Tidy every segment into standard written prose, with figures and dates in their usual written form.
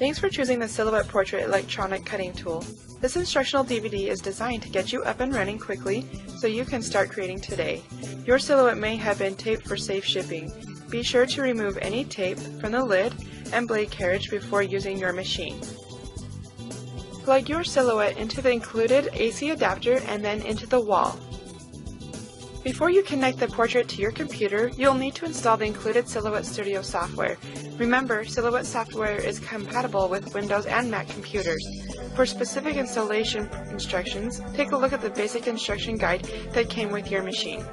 Thanks for choosing the Silhouette Portrait electronic cutting tool. This instructional DVD is designed to get you up and running quickly so you can start creating today. Your silhouette may have been taped for safe shipping. Be sure to remove any tape from the lid and blade carriage before using your machine. Plug your silhouette into the included AC adapter and then into the wall. Before you connect the portrait to your computer, you'll need to install the included Silhouette Studio software. Remember, Silhouette software is compatible with Windows and Mac computers. For specific installation instructions, take a look at the basic instruction guide that came with your machine.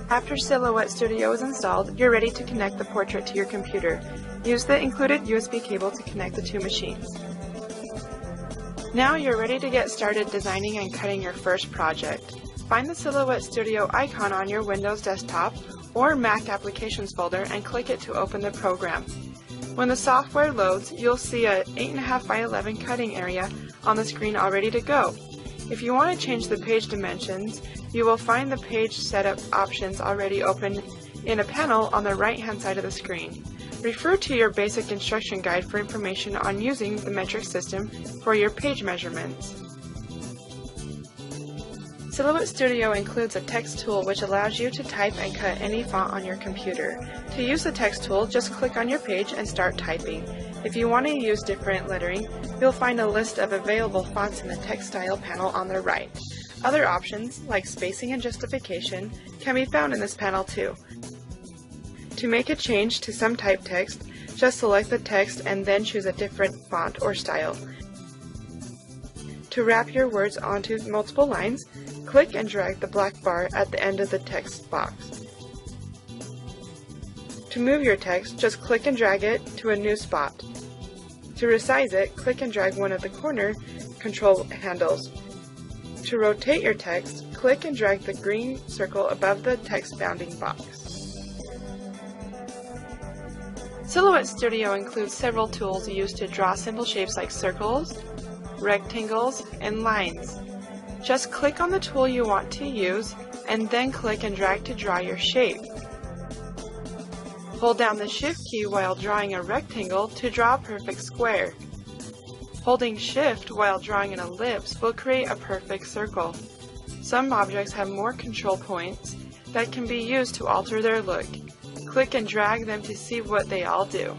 After Silhouette Studio is installed, you're ready to connect the portrait to your computer. Use the included USB cable to connect the two machines. Now you're ready to get started designing and cutting your first project. Find the Silhouette Studio icon on your Windows desktop or Mac Applications folder and click it to open the program. When the software loads, you'll see a 8.5 by 11 cutting area on the screen all ready to go. If you want to change the page dimensions, you will find the page setup options already open in a panel on the right-hand side of the screen. Refer to your basic instruction guide for information on using the metric system for your page measurements. Silhouette Studio includes a text tool which allows you to type and cut any font on your computer. To use the text tool, just click on your page and start typing. If you want to use different lettering, you'll find a list of available fonts in the text style panel on the right. Other options, like spacing and justification, can be found in this panel too. To make a change to some type text, just select the text and then choose a different font or style. To wrap your words onto multiple lines, click and drag the black bar at the end of the text box. To move your text, just click and drag it to a new spot. To resize it, click and drag one of the corner control handles. To rotate your text, click and drag the green circle above the text bounding box. Silhouette Studio includes several tools used to draw simple shapes like circles, rectangles, and lines. Just click on the tool you want to use and then click and drag to draw your shape. Hold down the Shift key while drawing a rectangle to draw a perfect square. Holding Shift while drawing an ellipse will create a perfect circle. Some objects have more control points that can be used to alter their look. Click and drag them to see what they all do.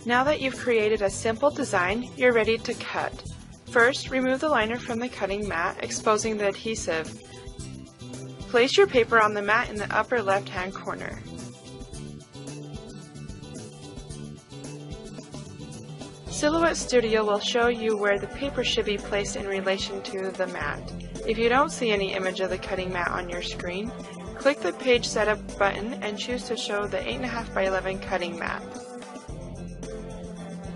Now that you've created a simple design, you're ready to cut. First, remove the liner from the cutting mat, exposing the adhesive. Place your paper on the mat in the upper left-hand corner. Silhouette Studio will show you where the paper should be placed in relation to the mat. If you don't see any image of the cutting mat on your screen, click the Page Setup button and choose to show the 8.5 by 11 cutting mat.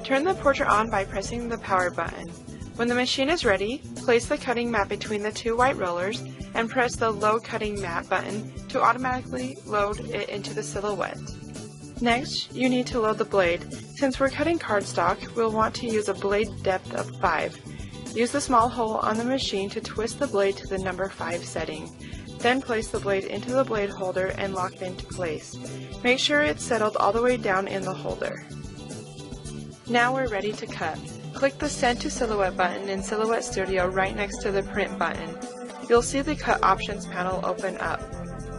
Turn the portrait on by pressing the power button. When the machine is ready, place the cutting mat between the two white rollers and press the Load Cutting Mat button to automatically load it into the silhouette. Next, you need to load the blade. Since we're cutting cardstock, we'll want to use a blade depth of 5. Use the small hole on the machine to twist the blade to the number 5 setting. Then place the blade into the blade holder and lock it into place. Make sure it's settled all the way down in the holder. Now we're ready to cut. Click the Send to Silhouette button in Silhouette Studio right next to the Print button. You'll see the Cut Options panel open up.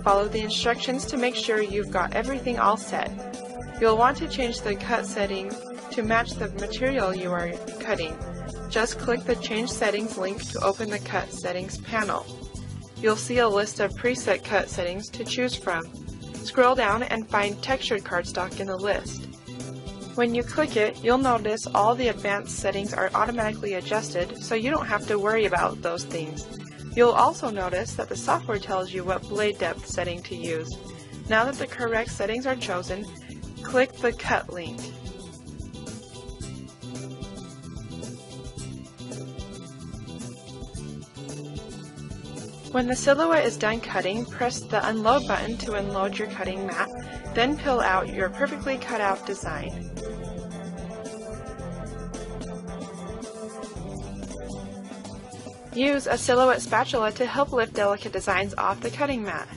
Follow the instructions to make sure you've got everything all set. You'll want to change the cut setting to match the material you are cutting. Just click the Change Settings link to open the Cut Settings panel. You'll see a list of preset cut settings to choose from. Scroll down and find Textured Cardstock in the list. When you click it, you'll notice all the advanced settings are automatically adjusted, so you don't have to worry about those things. You'll also notice that the software tells you what blade depth setting to use. Now that the correct settings are chosen, click the Cut link. When the silhouette is done cutting, press the Unload button to unload your cutting mat, then peel out your perfectly cut out design. Use a silhouette spatula to help lift delicate designs off the cutting mat.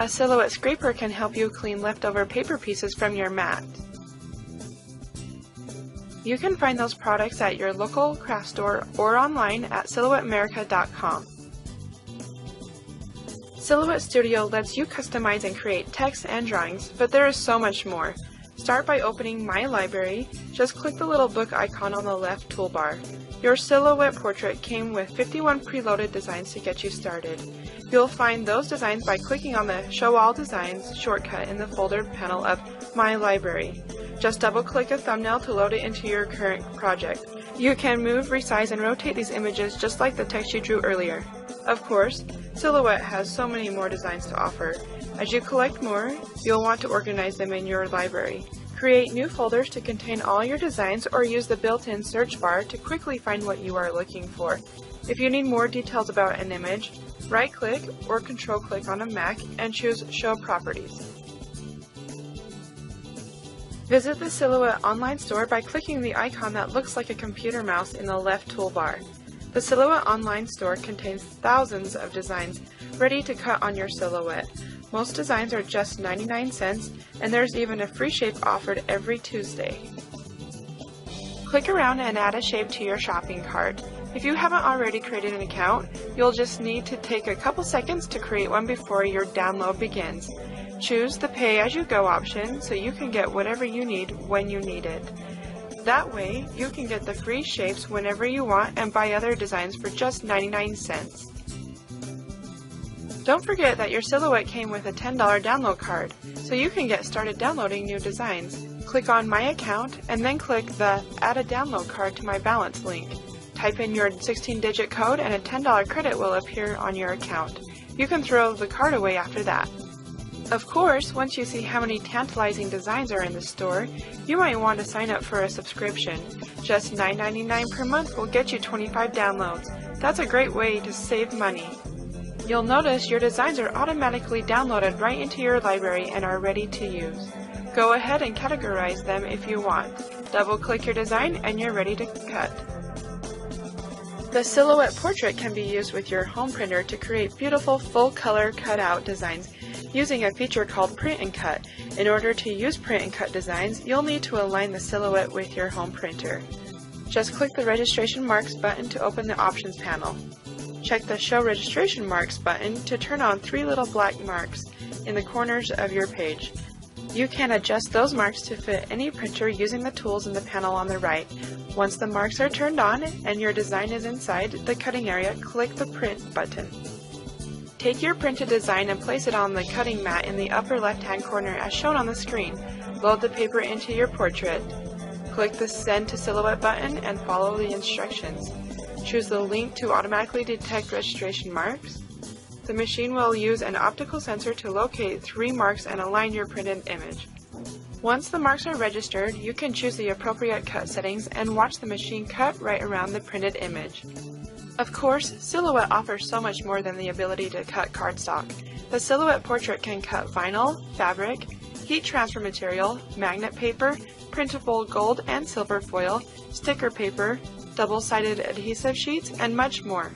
A silhouette scraper can help you clean leftover paper pieces from your mat. You can find those products at your local craft store or online at silhouetteamerica.com. Silhouette Studio lets you customize and create text and drawings, but there is so much more. Start by opening My Library. Just click the little book icon on the left toolbar. Your silhouette portrait came with 51 preloaded designs to get you started. You'll find those designs by clicking on the Show All Designs shortcut in the folder panel of My Library. Just double-click a thumbnail to load it into your current project. You can move, resize, and rotate these images just like the text you drew earlier. Of course, Silhouette has so many more designs to offer. As you collect more, you'll want to organize them in your library. Create new folders to contain all your designs or use the built-in search bar to quickly find what you are looking for. If you need more details about an image, right-click or control-click on a Mac and choose Show Properties. Visit the Silhouette online store by clicking the icon that looks like a computer mouse in the left toolbar. The Silhouette online store contains thousands of designs ready to cut on your silhouette. Most designs are just 99 cents, and there's even a free shape offered every Tuesday. Click around and add a shape to your shopping cart. If you haven't already created an account, you'll just need to take a couple seconds to create one before your download begins. Choose the pay-as-you-go option so you can get whatever you need when you need it. That way, you can get the free shapes whenever you want and buy other designs for just 99 cents. Don't forget that your silhouette came with a $10 download card, so you can get started downloading new designs. Click on My Account and then click the Add a Download Card to My Balance link. Type in your 16-digit code and a $10 credit will appear on your account. You can throw the card away after that. Of course, once you see how many tantalizing designs are in the store, you might want to sign up for a subscription. Just $9.99 per month will get you 25 downloads. That's a great way to save money. You'll notice your designs are automatically downloaded right into your library and are ready to use. Go ahead and categorize them if you want. Double-click your design and you're ready to cut. The Silhouette portrait can be used with your home printer to create beautiful full-color cutout designs using a feature called Print and Cut. In order to use Print and Cut designs, you'll need to align the silhouette with your home printer. Just click the Registration Marks button to open the Options panel. Check the Show Registration Marks button to turn on 3 little black marks in the corners of your page. You can adjust those marks to fit any printer using the tools in the panel on the right. Once the marks are turned on and your design is inside the cutting area, click the Print button. Take your printed design and place it on the cutting mat in the upper left-hand corner as shown on the screen. Load the paper into your portrait. Click the Send to Silhouette button and follow the instructions. Choose the link to automatically detect registration marks. The machine will use an optical sensor to locate 3 marks and align your printed image. Once the marks are registered, you can choose the appropriate cut settings and watch the machine cut right around the printed image. Of course, Silhouette offers so much more than the ability to cut cardstock. The Silhouette portrait can cut vinyl, fabric, heat transfer material, magnet paper, printable gold and silver foil, sticker paper, double-sided adhesive sheets, and much more.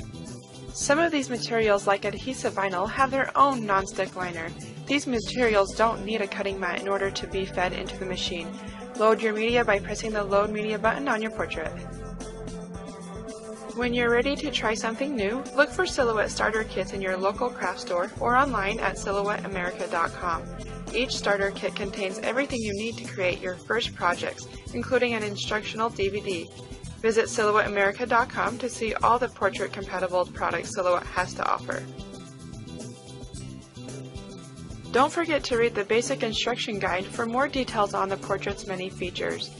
Some of these materials, like adhesive vinyl, have their own non-stick liner. These materials don't need a cutting mat in order to be fed into the machine. Load your media by pressing the Load Media button on your portrait. When you're ready to try something new, look for Silhouette starter kits in your local craft store or online at silhouetteamerica.com. Each starter kit contains everything you need to create your first projects, including an instructional DVD. Visit silhouetteamerica.com to see all the portrait-compatible products Silhouette has to offer. Don't forget to read the basic instruction guide for more details on the portrait's many features.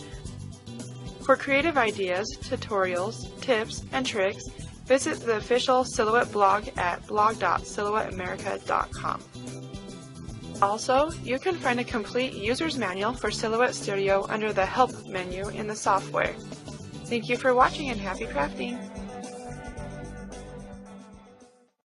For creative ideas, tutorials, tips, and tricks, visit the official Silhouette blog at blog.silhouetteamerica.com. Also, you can find a complete user's manual for Silhouette Studio under the Help menu in the software. Thank you for watching and happy crafting!